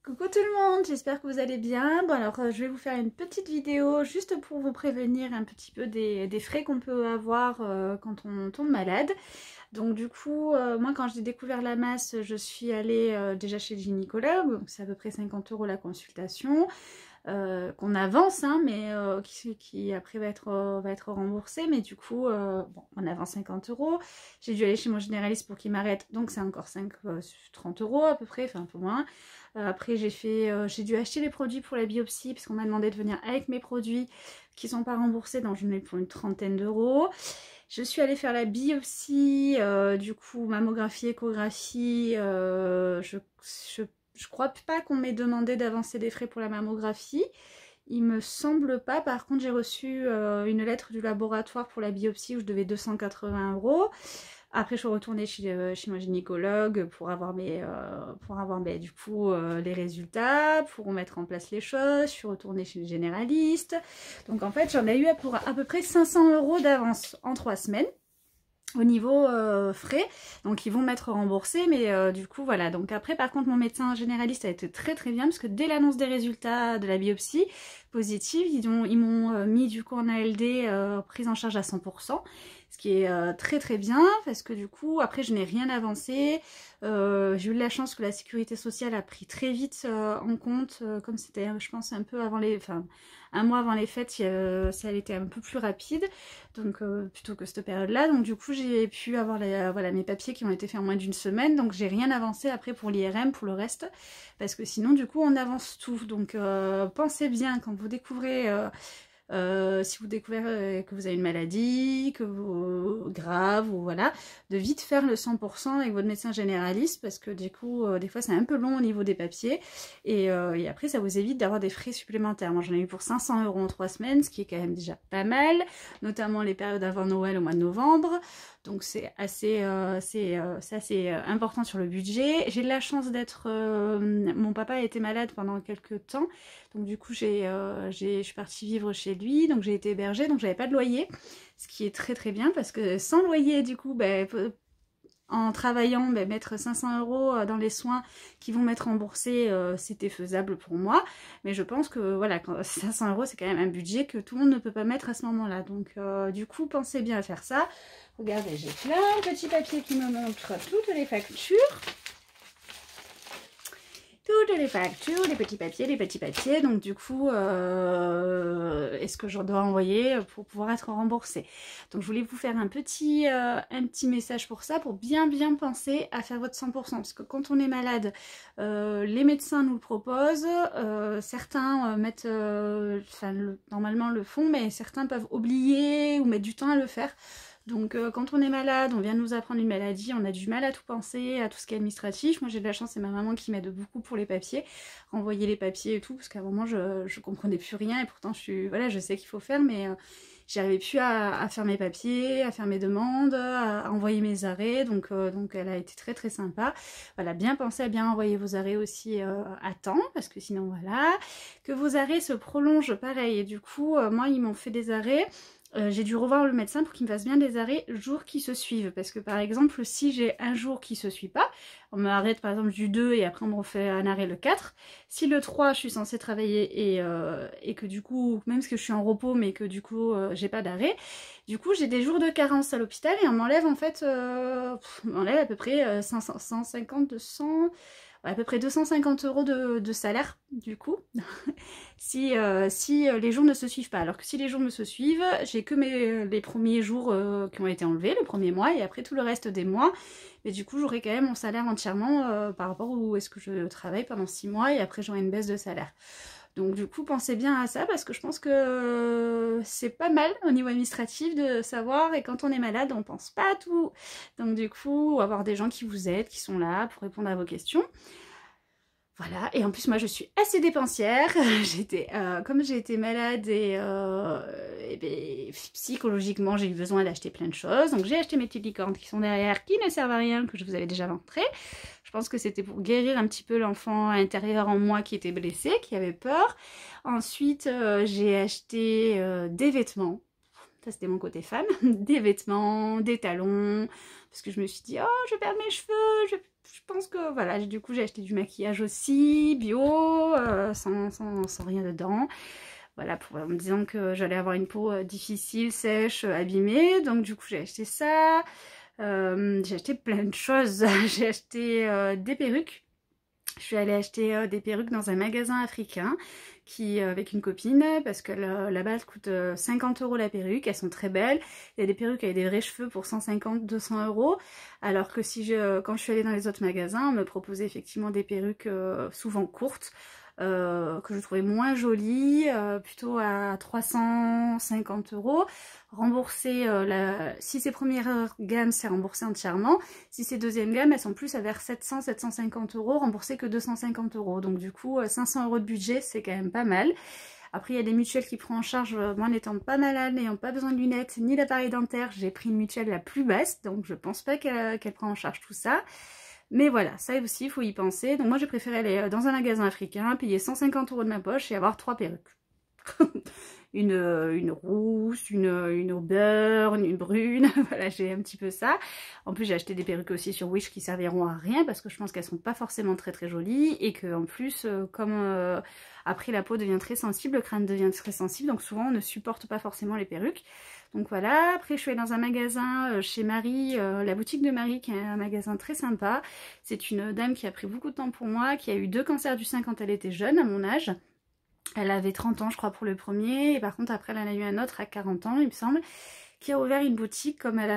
Coucou tout le monde, j'espère que vous allez bien. Bon alors je vais vous faire une petite vidéo juste pour vous prévenir un petit peu des frais qu'on peut avoir quand on tombe malade. Donc du coup, moi quand j'ai découvert la masse, je suis allée déjà chez le gynécologue, donc c'est à peu près 50 € la consultation. Qu'on avance, hein, mais qui après va être remboursé. Mais du coup, bon, on avance 50 €. J'ai dû aller chez mon généraliste pour qu'il m'arrête, donc c'est encore 30 € à peu près, enfin un peu moins. Après, j'ai dû acheter les produits pour la biopsie, parce qu'on m'a demandé de venir avec mes produits qui sont pas remboursés, donc j'en ai pour une trentaine d'euros. Je suis allée faire la biopsie, du coup, mammographie, échographie, je crois pas qu'on m'ait demandé d'avancer des frais pour la mammographie. Il me semble pas. Par contre, j'ai reçu une lettre du laboratoire pour la biopsie où je devais 280 €. Après, je suis retournée chez mon gynécologue pour avoir du coup les résultats, pour mettre en place les choses. Je suis retournée chez le généraliste. Donc en fait, j'en ai eu pour à peu près 500 € d'avance en 3 semaines. Au niveau frais, donc ils vont m'être remboursés, mais du coup voilà. Donc après, par contre, mon médecin généraliste a été très très bien, parce que dès l'annonce des résultats de la biopsie positive, ils m'ont mis du coup en ALD, prise en charge à 100%, ce qui est très très bien, parce que du coup après je n'ai rien avancé. J'ai eu de la chance que la sécurité sociale a pris très vite en compte, comme c'était je pense un peu avant un mois avant les fêtes, ça a été un peu plus rapide, donc plutôt que cette période-là. Donc du coup j'ai pu avoir voilà, mes papiers qui ont été faits en moins d'une semaine, donc j'ai rien avancé après pour l'IRM, pour le reste, parce que sinon du coup on avance tout. Donc pensez bien quand vous découvrez si vous découvrez que vous avez une maladie, grave, ou voilà, de vite faire le 100% avec votre médecin généraliste, parce que du coup, des fois c'est un peu long au niveau des papiers, et après ça vous évite d'avoir des frais supplémentaires. Moi j'en ai eu pour 500 € en 3 semaines, ce qui est quand même déjà pas mal, notamment les périodes avant Noël au mois de novembre, donc c'est assez, important sur le budget. J'ai de la chance d'être... mon papa a été malade pendant quelques temps, donc du coup je suis partie vivre chez lui, donc j'ai été hébergée, donc j'avais pas de loyer, ce qui est très très bien, parce que sans loyer du coup, en travaillant, mettre 500 € dans les soins qui vont m'être remboursés, c'était faisable pour moi. Mais je pense que voilà, 500 € c'est quand même un budget que tout le monde ne peut pas mettre à ce moment-là. Donc du coup, pensez bien à faire ça. Regardez, j'ai plein de petits papiers qui me montrent toutes les factures. Toutes les factures, les petits papiers, donc du coup, est-ce que je dois envoyer pour pouvoir être remboursée. Donc je voulais vous faire un petit message pour ça, pour bien penser à faire votre 100%, parce que quand on est malade, les médecins nous le proposent, certains mettent, normalement le font, mais certains peuvent oublier ou mettre du temps à le faire. Donc quand on est malade, on vient de nous apprendre une maladie, on a du mal à tout penser, à tout ce qui est administratif. Moi j'ai de la chance, c'est ma maman qui m'aide beaucoup pour les papiers, renvoyer les papiers et tout, parce qu'à un moment je comprenais plus rien, et pourtant je sais qu'il faut faire, mais j'arrivais plus à faire mes papiers, à faire mes demandes, à envoyer mes arrêts, donc elle a été très très sympa. Voilà, bien pensez à bien envoyer vos arrêts aussi à temps, parce que sinon voilà, que vos arrêts se prolongent pareil. Et du coup, moi ils m'ont fait des arrêts. J'ai dû revoir le médecin pour qu'il me fasse bien des arrêts jours qui se suivent, parce que par exemple si j'ai un jour qui se suit pas, on m'arrête par exemple du 2 et après on me refait un arrêt le 4, si le 3 je suis censée travailler et que du coup, même parce que je suis en repos mais que du coup j'ai pas d'arrêt, du coup j'ai des jours de carence à l'hôpital et on m'enlève en fait, on m'enlève à peu près 150, 200... à peu près 250 € de salaire du coup si les jours ne se suivent pas. Alors que si les jours me se suivent, j'ai que les premiers jours qui ont été enlevés, le premier mois, et après tout le reste des mois, mais du coup j'aurai quand même mon salaire entièrement par rapport où est-ce que je travaille pendant 6 mois, et après j'aurai une baisse de salaire. Donc du coup pensez bien à ça, parce que je pense que c'est pas mal au niveau administratif de savoir, et quand on est malade on pense pas à tout. Donc du coup avoir des gens qui vous aident, qui sont là pour répondre à vos questions. Voilà, et en plus moi je suis assez dépensière, comme j'ai été malade et psychologiquement j'ai eu besoin d'acheter plein de choses, donc j'ai acheté mes petites licornes qui sont derrière, qui ne servent à rien, que je vous avais déjà montré. Je pense que c'était pour guérir un petit peu l'enfant intérieur en moi qui était blessé, qui avait peur. Ensuite j'ai acheté des vêtements. Ça c'était mon côté femme, des vêtements, des talons, parce que je me suis dit oh je vais perdre mes cheveux, je pense que voilà, du coup j'ai acheté du maquillage aussi, bio, sans rien dedans. Voilà, en me disant que j'allais avoir une peau difficile, sèche, abîmée. Donc du coup j'ai acheté ça. J'ai acheté plein de choses. J'ai acheté des perruques. Je suis allée acheter des perruques dans un magasin africain avec une copine parce que là-bas elles coûtent 50 € la perruque, elles sont très belles. Il y a des perruques avec des vrais cheveux pour 150-200 €, alors que quand je suis allée dans les autres magasins, on me proposait effectivement des perruques souvent courtes, que je trouvais moins jolies, plutôt à 350 €. Remboursé, si c'est première gamme, c'est remboursé entièrement. Si c'est deuxième gamme, elles sont plus à vers 700-750 €, remboursé que 250 €. Donc du coup, 500 € de budget, c'est quand même pas mal. Après, il y a des mutuelles qui prennent en charge, moi n'étant pas malade, n'ayant pas besoin de lunettes ni d'appareil dentaire, j'ai pris une mutuelle la plus basse, donc je pense pas qu'elle prend en charge tout ça. Mais voilà, ça aussi, il faut y penser. Donc moi, j'ai préféré aller dans un magasin africain, payer 150 € de ma poche et avoir 3 perruques. Une rousse, une au beurre, une brune, voilà, j'ai un petit peu ça. En plus, j'ai acheté des perruques aussi sur Wish qui serviront à rien parce que je pense qu'elles sont pas forcément très très jolies et que en plus, comme après la peau devient très sensible, le crâne devient très sensible, donc souvent on ne supporte pas forcément les perruques. Donc voilà, après je suis allée dans un magasin chez Marie, la boutique de Marie, qui est un magasin très sympa. C'est une dame qui a pris beaucoup de temps pour moi, qui a eu 2 cancers du sein quand elle était jeune, à mon âge. Elle avait 30 ans je crois pour le premier, et par contre après elle en a eu un autre à 40 ans il me semble, qui a ouvert une boutique. Comme elle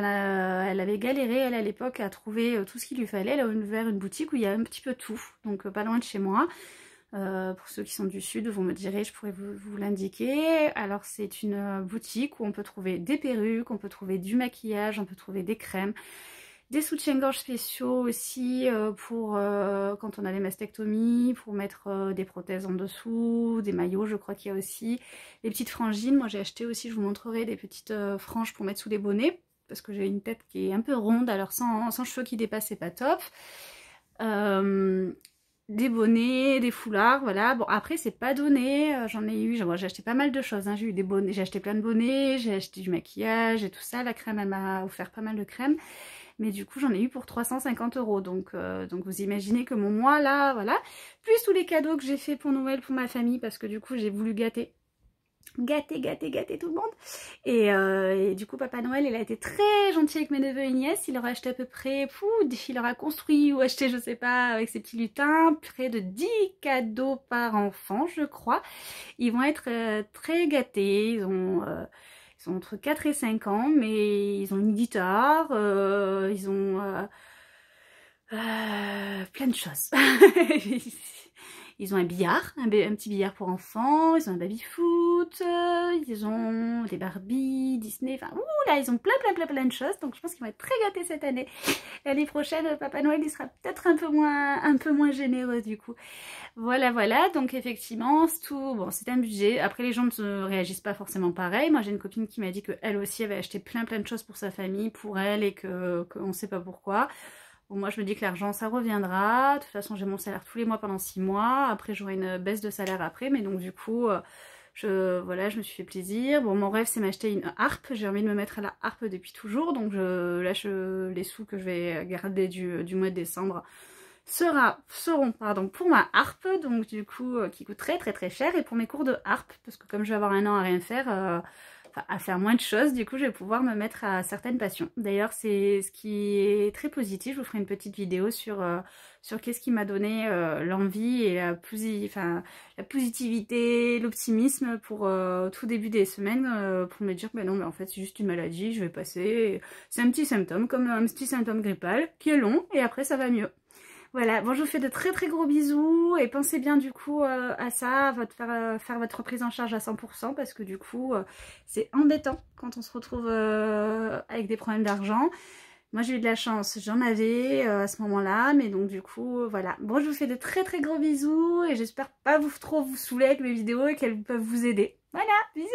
avait galéré elle à l'époque à trouver tout ce qu'il lui fallait, elle a ouvert une boutique où il y a un petit peu tout, donc pas loin de chez moi. Pour ceux qui sont du sud, vous me direz, je pourrais vous l'indiquer. Alors c'est une boutique où on peut trouver des perruques, on peut trouver du maquillage, on peut trouver des crèmes, des soutiens-gorge spéciaux aussi pour quand on a des mastectomies, pour mettre des prothèses en dessous, des maillots je crois qu'il y a aussi, des petites frangines. Moi j'ai acheté aussi, je vous montrerai, des petites franges pour mettre sous les bonnets, parce que j'ai une tête qui est un peu ronde, alors sans cheveux qui dépassent c'est pas top. Des bonnets, des foulards, voilà. Bon après c'est pas donné, j'en ai eu, j'ai acheté pas mal de choses, hein. J'ai eu des bonnets, j'ai acheté plein de bonnets, j'ai acheté du maquillage et tout ça. La crème, elle m'a offert pas mal de crème, mais du coup j'en ai eu pour 350 €. Donc vous imaginez que mon mois là, voilà, plus tous les cadeaux que j'ai fait pour Noël pour ma famille, parce que du coup j'ai voulu gâter tout le monde. Et du coup Papa Noël il a été très gentil avec mes neveux et nièces. Il leur a acheté à peu près, il leur a construit ou acheté je sais pas avec ses petits lutins près de 10 cadeaux par enfant je crois. Ils vont être très gâtés. Ils ont entre 4 et 5 ans, mais ils ont une guitare, ils ont plein de choses. Ils ont un billard, un petit billard pour enfants, ils ont un baby-foot, ils ont des Barbie, Disney, enfin, là, ils ont plein de choses, donc je pense qu'ils vont être très gâtés cette année. L'année prochaine, Papa Noël, il sera peut-être un peu moins généreux, du coup. Voilà, donc effectivement, c'est un budget. Après, les gens ne réagissent pas forcément pareil. Moi, j'ai une copine qui m'a dit qu'elle aussi avait acheté plein de choses pour sa famille, pour elle, et qu'on ne sait pas pourquoi. Bon, moi je me dis que l'argent ça reviendra. De toute façon j'ai mon salaire tous les mois pendant 6 mois. Après j'aurai une baisse de salaire après. Mais donc du coup je me suis fait plaisir. Bon, mon rêve c'est m'acheter une harpe. J'ai envie de me mettre à la harpe depuis toujours. Donc les sous que je vais garder du mois de décembre seront pour ma harpe. Donc du coup qui coûte très cher. Et pour mes cours de harpe, parce que comme je vais avoir un an à rien faire... à faire moins de choses, du coup je vais pouvoir me mettre à certaines passions. D'ailleurs c'est ce qui est très positif, je vous ferai une petite vidéo sur qu'est-ce qui m'a donné l'envie et la positivité, l'optimisme pour tout début des semaines, pour me dire que non mais en fait c'est juste une maladie, je vais passer, c'est un petit symptôme, comme un petit symptôme grippal qui est long et après ça va mieux. Voilà, bon je vous fais de très gros bisous et pensez bien du coup à ça, faire votre prise en charge à 100% parce que du coup c'est embêtant quand on se retrouve avec des problèmes d'argent. Moi j'ai eu de la chance, j'en avais à ce moment-là, mais donc du coup voilà. Bon je vous fais de très gros bisous et j'espère pas trop vous saouler avec mes vidéos et qu'elles peuvent vous aider. Voilà, bisous!